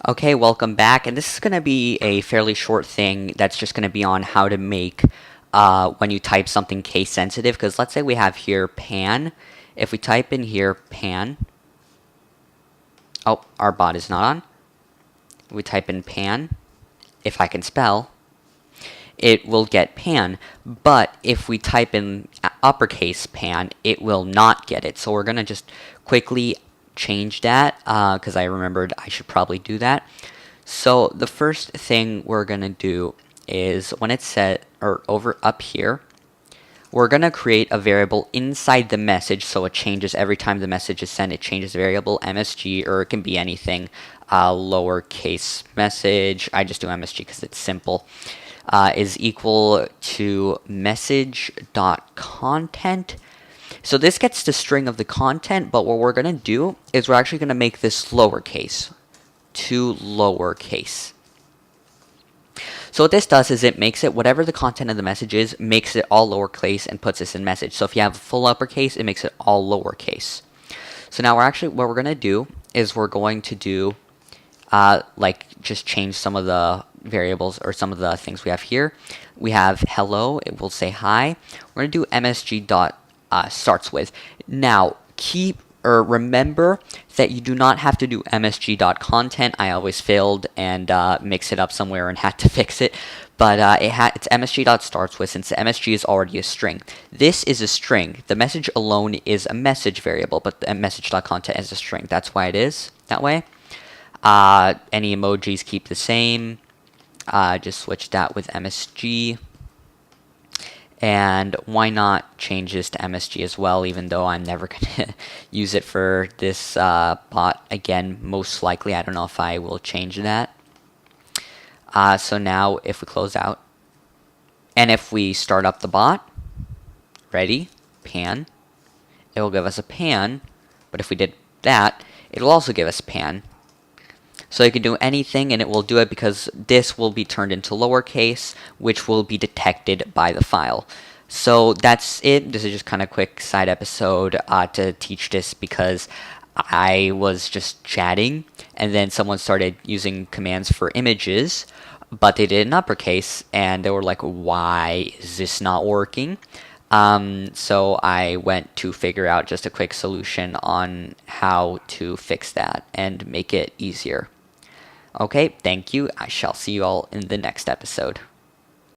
Okay, welcome back. And this is going to be a fairly short thing that's just going to be on how to make when you type something case sensitive. Because let's say we have here pan. If we type in here pan, oh, our bot is not on. We type in pan, if I can spell, it will get pan. But if we type in uppercase pan, it will not get it. So we're going to just quickly change that because I remembered I should probably do that. So the first thing we're going to do is when it's set or over up here, we're going to create a variable inside the message so it changes every time the message is sent. It changes the variable MSG, or it can be anything, lowercase message. I just do MSG because it's simple. Is equal to message.content. So this gets the string of the content, but what we're going to do is we're actually going to make this lowercase to lowercase. So what this does is it makes it, whatever the content of the message is, makes it all lowercase and puts this in message. So if you have full uppercase, it makes it all lowercase. So now what we're going to do is we're going to do just change some of the variables or some of the things we have here. We have hello, it will say hi. We're going to do msg.startsWith. Now remember that you do not have to do msg.content. I always failed and mix it up somewhere and had to fix it. But it's msg.startsWith since the msg is already a string. This is a string. The message alone is a message variable, but the message.content is a string. That's why it is that way. Any emojis keep the same. Just switch that with MSG. And why not change this to MSG as well, even though I'm never going to use it for this bot again, most likely. I don't know if I will change that. So now if we close out, and if we start up the bot, ready, pan, it will give us a pan. But if we did that, it will also give us pan. So you can do anything and it will do it because this will be turned into lowercase, which will be detected by the file. So that's it. This is just kind of a quick side episode to teach this because I was just chatting and then someone started using commands for images, but they did it in uppercase and they were like, why is this not working? So I went to figure out just a quick solution on how to fix that and make it easier. Okay, thank you. I shall see you all in the next episode.